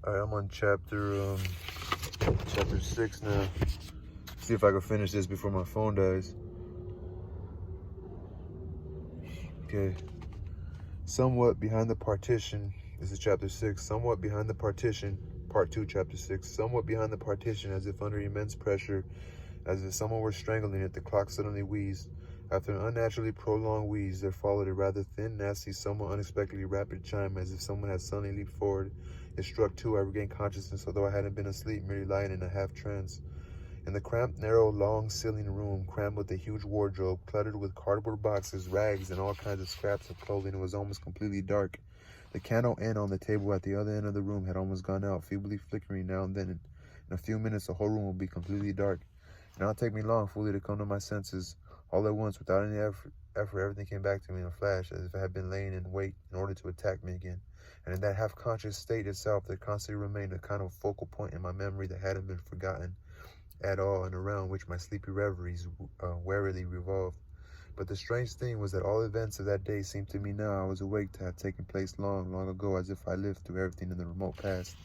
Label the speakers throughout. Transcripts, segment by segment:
Speaker 1: Alright, I'm on chapter 6 now. See if I can finish this before my phone dies. Okay. Somewhat behind the partition. This is chapter 6. Somewhat behind the partition. Part 2, chapter 6. Somewhat behind the partition, as if under immense pressure, as if someone were strangling it, the clock suddenly wheezed. After an unnaturally prolonged wheeze, there followed a rather thin, nasty, somewhat unexpectedly rapid chime, as if someone had suddenly leaped forward. It struck 2. I regained consciousness, although I hadn't been asleep, merely lying in a half-trance. In the cramped, narrow, long-ceilinged room, crammed with a huge wardrobe, cluttered with cardboard boxes, rags, and all kinds of scraps of clothing, it was almost completely dark. The candle end on the table at the other end of the room had almost gone out, feebly flickering now and then. In a few minutes, the whole room would be completely dark. It did not take me long fully to come to my senses. All at once, without any effort, everything came back to me in a flash, as if I had been laying in wait in order to attack me again. And in that half-conscious state itself, there constantly remained a kind of focal point in my memory that hadn't been forgotten at all, and around which my sleepy reveries warily revolved. But the strange thing was that all events of that day seemed to me now I was awake to have taken place long, long ago, as if I lived through everything in the remote past.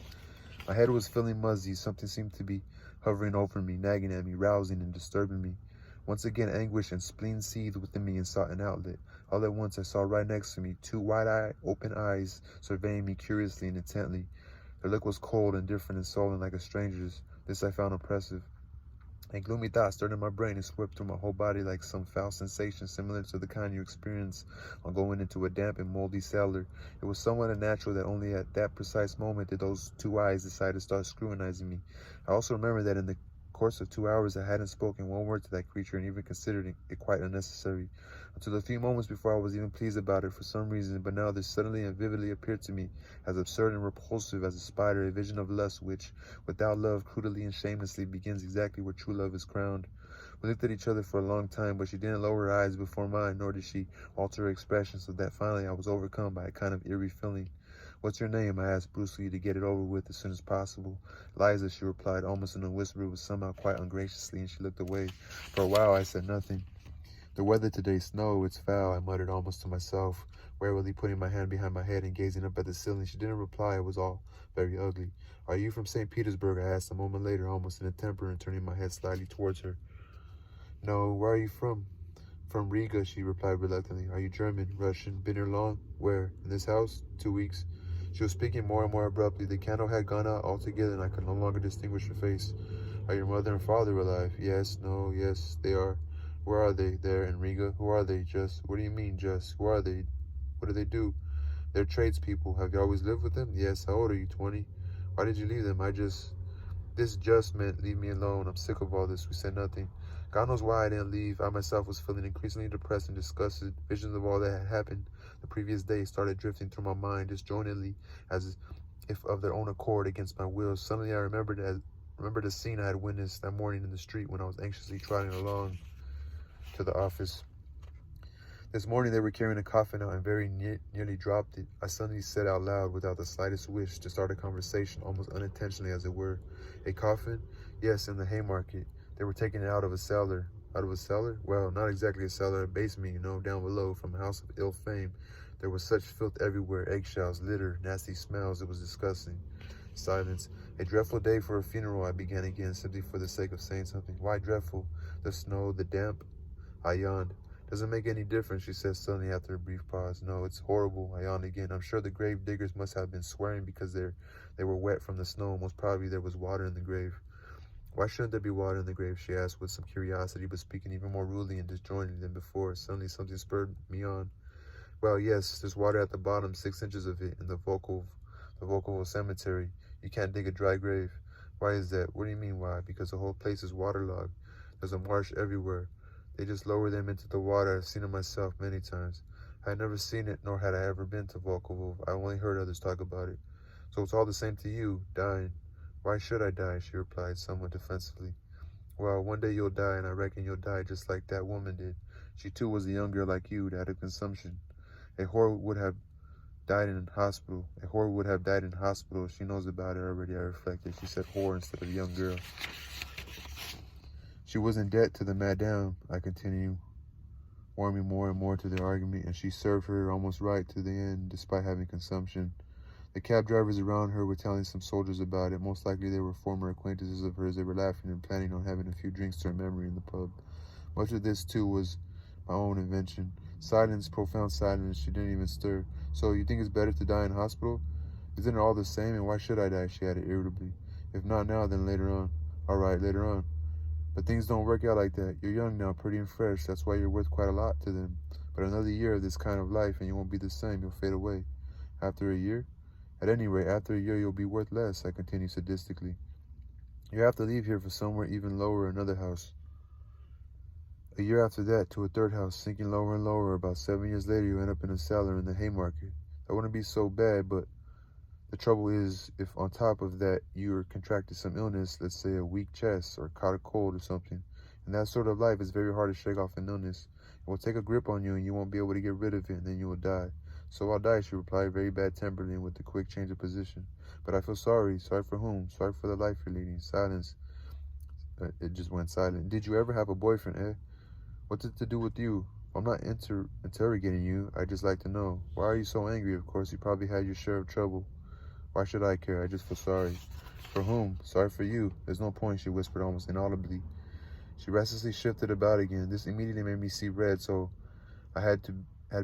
Speaker 1: My head was feeling muzzy. Something seemed to be hovering over me, nagging at me, rousing and disturbing me. Once again, anguish and spleen seethed within me and sought an outlet. All at once, I saw right next to me 2 wide-eyed, open eyes surveying me curiously and intently. Their look was cold, indifferent, and sullen like a stranger's. This I found oppressive. A gloomy thought stirred in my brain and swept through my whole body like some foul sensation similar to the kind you experience on going into a damp and moldy cellar. It was somewhat unnatural that only at that precise moment did those 2 eyes decide to start scrutinizing me. I also remember that in the course of 2 hours I hadn't spoken one word to that creature and even considered it quite unnecessary, until a few moments before I was even pleased about it for some reason. But now this suddenly and vividly appeared to me as absurd and repulsive as a spider, a vision of lust which, without love, crudely and shamelessly begins exactly where true love is crowned. We looked at each other for a long time, but she didn't lower her eyes before mine, nor did she alter her expression, so that finally I was overcome by a kind of eerie feeling. "What's your name?" I asked brusquely to get it over with as soon as possible. "Liza," she replied, almost in a whisper, but somehow quite ungraciously, and she looked away. For a while I said nothing. "The weather today, snow, it's foul," I muttered almost to myself, warily putting my hand behind my head and gazing up at the ceiling. She didn't reply. It was all very ugly. "Are you from St. Petersburg?" I asked a moment later, almost in a temper, and turning my head slightly towards her. "No, where are you from?" "From Riga," she replied reluctantly. "Are you German, Russian? Been here long?" "Where? In this house?" "2 weeks. She was speaking more and more abruptly. The candle had gone out altogether, and I could no longer distinguish her face. "Are your mother and father alive?" "Yes, no, yes, they are." "Where are they?" "There, in Riga." "Who are they?" "Just." "What do you mean, just? Who are they? What do they do?" "They're tradespeople." "Have you always lived with them?" "Yes." "How old are you?" 20. "Why did you leave them?" This just meant, leave me alone. I'm sick of all this. We said nothing. God knows why I didn't leave. I myself was feeling increasingly depressed and disgusted. Visions of all that had happened the previous day started drifting through my mind disjointedly, as if of their own accord, against my will. Suddenly I remembered a scene I had witnessed that morning in the street when I was anxiously trotting along to the office. This morning they were carrying a coffin out and very nearly dropped it. I suddenly said out loud, without the slightest wish to start a conversation, almost unintentionally as it were, "A coffin?" "Yes, in the Haymarket. They were taking it out of a cellar." "Out of a cellar?" "Well, not exactly a cellar, a basement, down below, from a house of ill fame. There was such filth everywhere, eggshells, litter, nasty smells. It was disgusting." Silence. "A dreadful day for a funeral," I began again, simply for the sake of saying something. "Why dreadful?" "The snow, the damp." I yawned. "Doesn't make any difference," she said suddenly after a brief pause. "No, it's horrible." I yawned again. "I'm sure the grave diggers must have been swearing because they were wet from the snow. Most probably there was water in the grave." "Why shouldn't there be water in the grave?" she asked with some curiosity, but speaking even more rudely and disjointedly than before. Suddenly something spurred me on. "Well, yes, there's water at the bottom, 6 inches of it, in the Volkovo cemetery. You can't dig a dry grave." "Why is that?" "What do you mean, why?" "Because the whole place is waterlogged. There's a marsh everywhere. They just lower them into the water. I've seen it myself many times." I had never seen it, nor had I ever been to Volkovo. I only heard others talk about it. "So it's all the same to you, dying." "Why should I die?" she replied, somewhat defensively. "Well, one day you'll die, and I reckon you'll die just like that woman did. She too was a young girl like you, died of consumption. A whore would have died in hospital. A whore would have died in hospital. She knows about it already," I reflected. She said whore instead of young girl. "She was in debt to the madame," I continued, warming more and more to the argument, "and she served her almost right to the end, despite having consumption. The cab drivers around her were telling some soldiers about it. Most likely they were former acquaintances of hers. They were laughing and planning on having a few drinks to her memory in the pub. Much of this, too, was my own invention. Silence, profound silence. She didn't even stir. So, you think it's better to die in hospital? Isn't it all the same, and why should I die? She added irritably. If not now, then later on. All right, later on. But things don't work out like that. You're young now, pretty and fresh. That's why you're worth quite a lot to them. But another year of this kind of life, and you won't be the same. You'll fade away. After a year? At any rate, after a year, you'll be worth less, I continued sadistically. You have to leave here for somewhere even lower, another house. A year after that, to a third house, sinking lower and lower. About 7 years later, you end up in a cellar in the Haymarket. That wouldn't be so bad, but the trouble is, if on top of that you're contracted some illness, let's say a weak chest or caught a cold or something, in that sort of life, it's very hard to shake off an illness. It will take a grip on you and you won't be able to get rid of it, and then you will die. So I'll die, she replied, very bad-temperedly and with a quick change of position. But I feel sorry. Sorry for whom? Sorry for the life you're leading. Silence. It just went silent. Did you ever have a boyfriend, eh? What's it to do with you? I'm not interrogating you. I just like to know. Why are you so angry? Of course, you probably had your share of trouble. Why should I care? I just feel sorry. For whom? Sorry for you. There's no point, she whispered almost inaudibly. She restlessly shifted about again. This immediately made me see red, so I had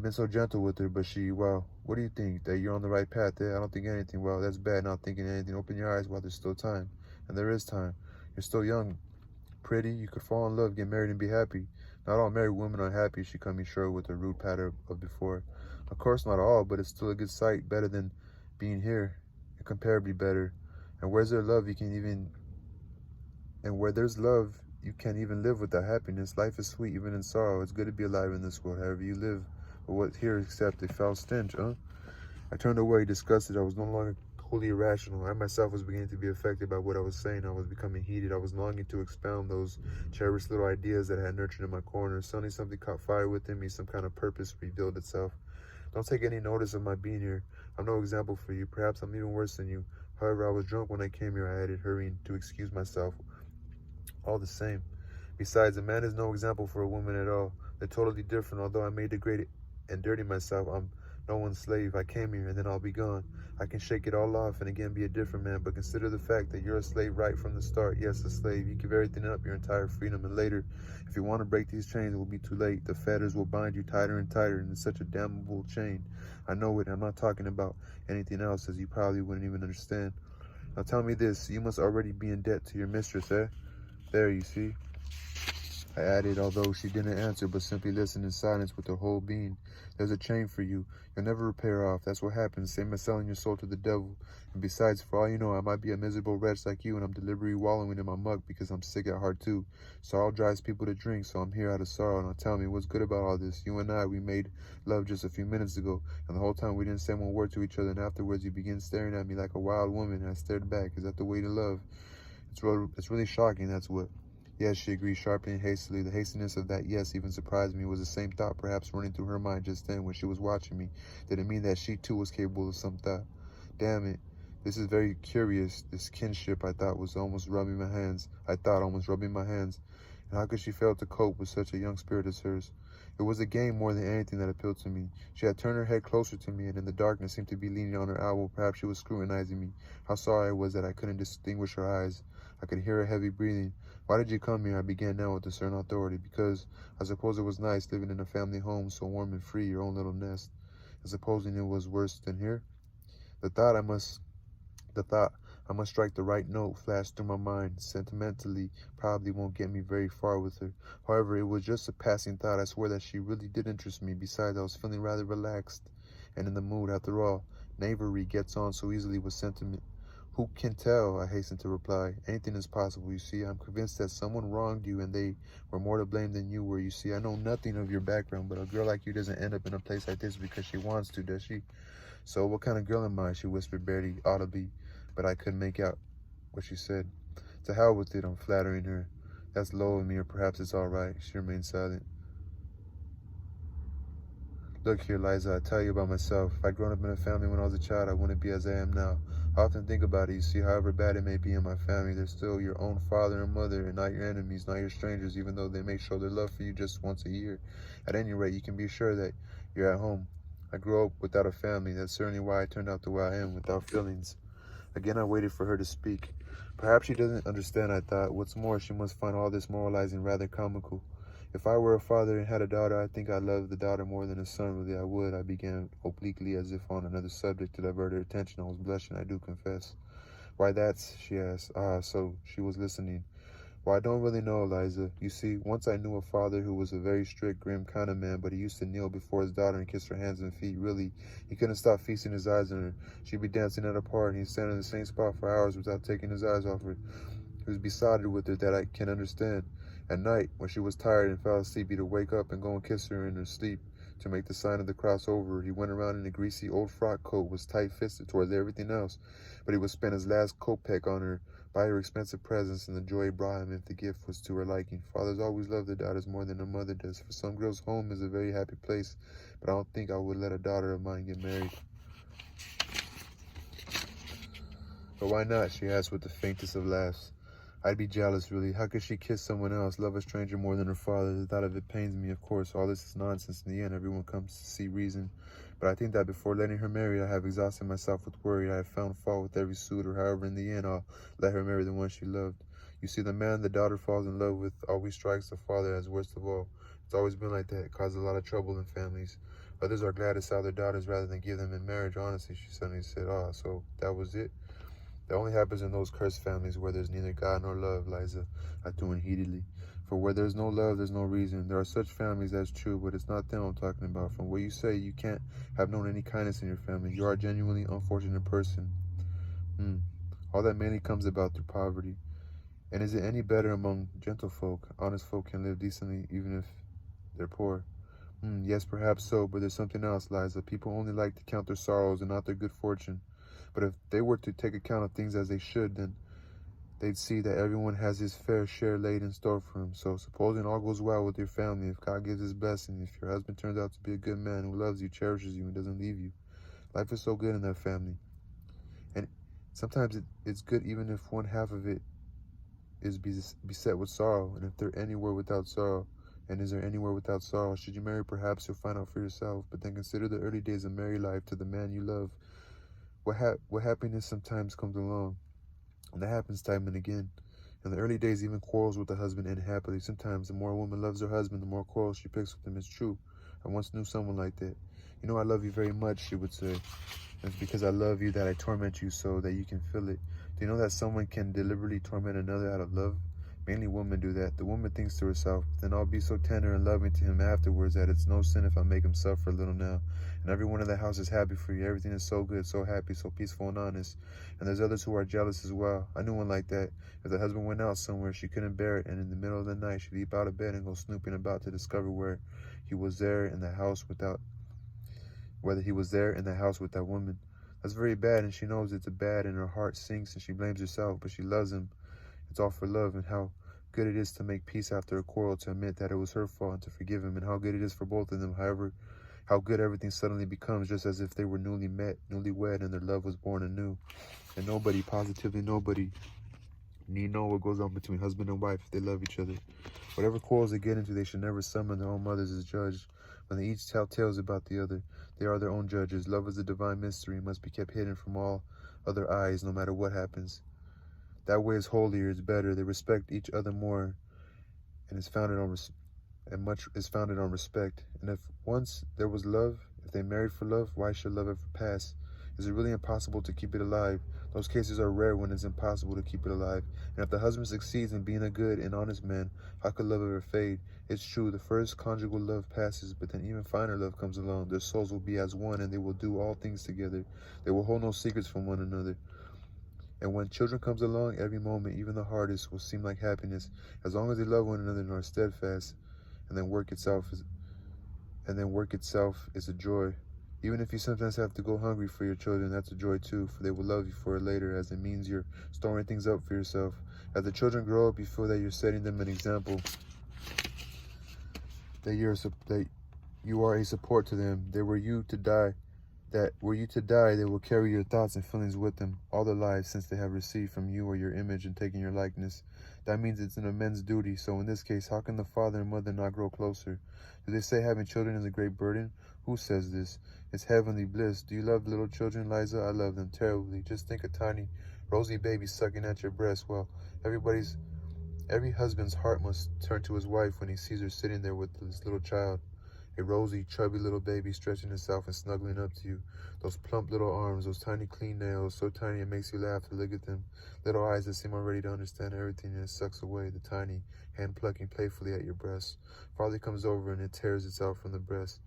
Speaker 1: been so gentle with her, but well, what do you think? That you're on the right path there? I don't think anything. Well, that's bad, not thinking anything. Open your eyes while there's still time. And there is time. You're still young, pretty. You could fall in love, get married, and be happy. Not all married women are happy, she cut me short with a rude patter of before. Of course not all, but it's still a good sight, better than being here, incomparably better. And where there's love, you can't even live without happiness. Life is sweet, even in sorrow. It's good to be alive in this world, however you live. But what's here except a foul stench, huh? I turned away, disgusted. I was no longer wholly irrational. I myself was beginning to be affected by what I was saying. I was becoming heated. I was longing to expound those cherished little ideas that I had nurtured in my corner. Suddenly something caught fire within me. Some kind of purpose revealed itself. Don't take any notice of my being here. I'm no example for you. Perhaps I'm even worse than you. However, I was drunk when I came here, I added, hurrying to excuse myself. All the same. Besides, a man is no example for a woman at all. They're totally different. Although I may degrade and dirty myself, I'm no one's slave. I came here and then I'll be gone. I can shake it all off and again be a different man, but consider the fact that you're a slave right from the start. Yes, a slave. You give everything up, your entire freedom, and later, if you want to break these chains, it will be too late. The fetters will bind you tighter and tighter, and it's such a damnable chain. I know it. I'm not talking about anything else, as you probably wouldn't even understand. Now tell me this, you must already be in debt to your mistress, eh? There, you see, I added, although she didn't answer, but simply listened in silence with her whole being. There's a chain for you. You'll never repair off. That's what happens, same as selling your soul to the devil. And besides, for all you know, I might be a miserable wretch like you, and I'm deliberately wallowing in my muck because I'm sick at heart too. Sorrow drives people to drink, so I'm here out of sorrow. Now tell me, what's good about all this? You and I, we made love just a few minutes ago, and the whole time we didn't say one word to each other, and afterwards you begin staring at me like a wild woman, and I stared back. Is that the way to love? It's really shocking, that's what. Yes, she agreed sharply and hastily. The hastiness of that yes even surprised me. It was the same thought perhaps running through her mind just then when she was watching me. Did it mean that she too was capable of some thought? Damn it. This is very curious. This kinship I thought almost rubbing my hands. And how could she fail to cope with such a young spirit as hers? It was a game more than anything that appealed to me. She had turned her head closer to me and in the darkness seemed to be leaning on her elbow. Perhaps she was scrutinizing me. How sorry I was that I couldn't distinguish her eyes. I could hear her heavy breathing. Why did you come here? I began now with a certain authority. Because I suppose it was nice living in a family home so warm and free, your own little nest. And supposing it was worse than here? The thought I must strike the right note flashed through my mind. Sentimentally, probably won't get me very far with her. However, it was just a passing thought. I swear that she really did interest me. Besides, I was feeling rather relaxed and in the mood. After all, knavery gets on so easily with sentiment. Who can tell? I hastened to reply. Anything is possible, you see. I'm convinced that someone wronged you and they were more to blame than you were, you see. I know nothing of your background, but a girl like you doesn't end up in a place like this because she wants to, does she? So what kind of girl am I? She whispered barely audibly, but I couldn't make out what she said. To hell with it, I'm flattering her. That's low of me, or perhaps it's all right. She remained silent. Look here, Liza, I tell you about myself. If I'd grown up in a family when I was a child, I wouldn't be as I am now. I often think about it. You see, however bad it may be in my family, they're still your own father and mother, and not your enemies, not your strangers, even though they may show their love for you just once a year. At any rate, you can be sure that you're at home. I grew up without a family. That's certainly why I turned out the way I am, without feelings. Again, I waited for her to speak. Perhaps she doesn't understand, I thought. What's more, she must find all this moralizing rather comical. If I were a father and had a daughter, I think I'd love the daughter more than a son. Really, I would. I began obliquely, as if on another subject to divert her attention. I was blushing, I do confess. Why, that's, she asked. Ah, so she was listening. Well, I don't really know, Eliza. You see, once I knew a father who was a very strict, grim kind of man, but he used to kneel before his daughter and kiss her hands and feet. Really, he couldn't stop feasting his eyes on her. She'd be dancing at a party, and he'd stand in the same spot for hours without taking his eyes off her. He was besotted with her, that I can understand. At night, when she was tired and fell asleep, he'd wake up and go and kiss her in her sleep to make the sign of the cross over her. He went around in a greasy old frock coat, was tight-fisted towards everything else, but he would spend his last kopeck on her, buy her expensive presents, and the joy it brought him if the gift was to her liking. Fathers always love their daughters more than a mother does. For some girls, home is a very happy place, but I don't think I would let a daughter of mine get married. But why not? She asked with the faintest of laughs. I'd be jealous, really. How could she kiss someone else, love a stranger more than her father? The thought of it pains me, of course. All this is nonsense. In the end, everyone comes to see reason. But I think that before letting her marry, I have exhausted myself with worry. I have found fault with every suitor. However, in the end, I'll let her marry the one she loved. You see, the man the daughter falls in love with always strikes the father as worst of all. It's always been like that. It causes a lot of trouble in families. Others are glad to sell their daughters rather than give them in marriage. Honestly, she suddenly said, "Ah, so that was it?" That only happens in those cursed families where there's neither God nor love, Liza, I threw in heatedly. For where there's no love, there's no reason. There are such families, that's true, but it's not them I'm talking about. From what you say, you can't have known any kindness in your family. You are a genuinely unfortunate person. All that mainly comes about through poverty. And is it any better among gentlefolk? Honest folk can live decently even if they're poor. Yes, perhaps so, but there's something else, Liza. People only like to count their sorrows and not their good fortune. But if they were to take account of things as they should, then they'd see that everyone has his fair share laid in store for him. So supposing all goes well with your family, if God gives his blessing, if your husband turns out to be a good man who loves you, cherishes you, and doesn't leave you, life is so good in that family. And sometimes it's good even if one half of it is beset with sorrow. And if they're anywhere without sorrow, and is there anywhere without sorrow? Should you marry, perhaps you'll find out for yourself. But then consider the early days of married life to the man you love. What happiness sometimes comes along, and that happens time and again. In the early days, even quarrels with the husband end happily. Sometimes the more a woman loves her husband, the more quarrels she picks with him. It's true. I once knew someone like that. You know, I love you very much, she would say. It's because I love you that I torment you so that you can feel it. Do you know that someone can deliberately torment another out of love? Mainly women do that. The woman thinks to herself, then I'll be so tender and loving to him afterwards that it's no sin if I make him suffer a little now. And everyone in the house is happy for you. Everything is so good, so happy, so peaceful and honest. And there's others who are jealous as well. I knew one like that. If the husband went out somewhere, she couldn't bear it, and in the middle of the night, she'd leap out of bed and go snooping about to discover whether he was there in the house with that woman. That's very bad, and she knows it's bad, and her heart sinks, and she blames herself, but she loves him. It's all for love, and how good it is to make peace after a quarrel, to admit that it was her fault and to forgive him, and how good it is for both of them. However, how good everything suddenly becomes, just as if they were newly met, newlywed, and their love was born anew. And nobody, positively nobody, need know what goes on between husband and wife if they love each other. Whatever quarrels they get into, they should never summon their own mothers as judge. When they each tell tales about the other, they are their own judges. Love is a divine mystery, must be kept hidden from all other eyes, no matter what happens. That way is holier, it's better. They respect each other more, and much is founded on respect. And if once there was love, if they married for love, why should love ever pass? Is it really impossible to keep it alive? Those cases are rare when it's impossible to keep it alive. And if the husband succeeds in being a good and honest man, how could love ever fade? It's true, the first conjugal love passes, but then even finer love comes along. Their souls will be as one, and they will do all things together. They will hold no secrets from one another. And when children comes along, every moment, even the hardest, will seem like happiness, as long as they love one another and are steadfast. And then work itself is a joy. Even if you sometimes have to go hungry for your children, that's a joy too, for they will love you for it later, as it means you're storing things up for yourself. As the children grow up, you feel that you're setting them an example, that you are a support to them. They were you to die. that were you to die, they will carry your thoughts and feelings with them all their lives, since they have received from you or your image and taken your likeness. That means it's an immense duty. So in this case, how can the father and mother not grow closer? Do they say having children is a great burden? Who says this? It's heavenly bliss. Do you love little children, Liza? I love them terribly. Just think a tiny, rosy baby sucking at your breast. Well, every husband's heart must turn to his wife when he sees her sitting there with his little child. A rosy, chubby little baby stretching itself and snuggling up to you. Those plump little arms, those tiny clean nails, so tiny it makes you laugh to look at them. Little eyes that seem already to understand everything, and it sucks away, the tiny hand plucking playfully at your breast. Father comes over and it tears itself from the breast.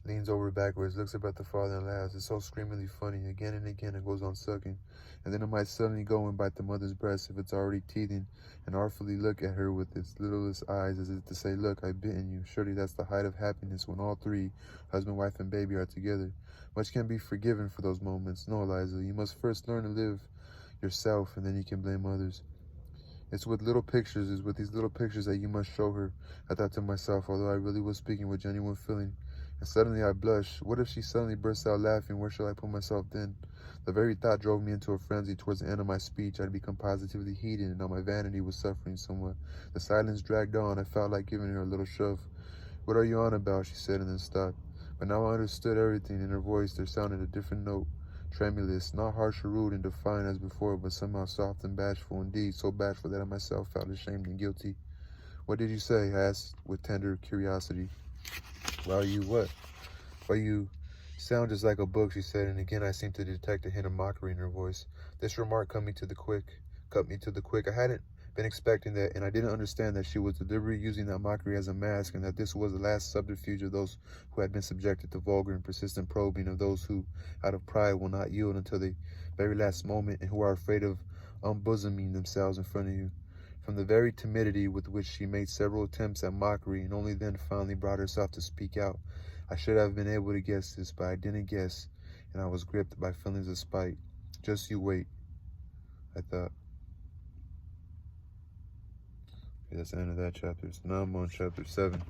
Speaker 1: Leans over backwards, looks up at the father and laughs. It's so screamingly funny. Again and again it goes on sucking. And then it might suddenly go and bite the mother's breast if it's already teething, and artfully look at her with its littlest eyes as if to say, look, I've bitten you. Surely that's the height of happiness when all three, husband, wife, and baby, are together. Much can be forgiven for those moments. No, Eliza, you must first learn to live yourself, and then you can blame others. It's with these little pictures that you must show her, I thought to myself, although I really was speaking with genuine feeling. And suddenly I blushed. What if she suddenly bursts out laughing? Where shall I put myself then? The very thought drove me into a frenzy. Towards the end of my speech, I'd become positively heated, and now my vanity was suffering somewhat. The silence dragged on. I felt like giving her a little shove. What are you on about? She said, and then stopped. But now I understood everything. In her voice there sounded a different note. Tremulous, not harsh or rude and defiant as before, but somehow soft and bashful, indeed, so bashful that I myself felt ashamed and guilty. What did you say? I asked with tender curiosity. Well, you sound just like a book, she said, and again I seemed to detect a hint of mockery in her voice. This remark cut me to the quick. I hadn't been expecting that, and I didn't understand that she was deliberately using that mockery as a mask, and that this was the last subterfuge of those who had been subjected to vulgar and persistent probing, of those who, out of pride, will not yield until the very last moment, and who are afraid of unbosoming themselves in front of you. From the very timidity with which she made several attempts at mockery, and only then finally brought herself to speak out, I should have been able to guess this, but I didn't guess, and I was gripped by feelings of spite. Just you wait, I thought. Okay, that's the end of that chapter. So now I'm on chapter 7.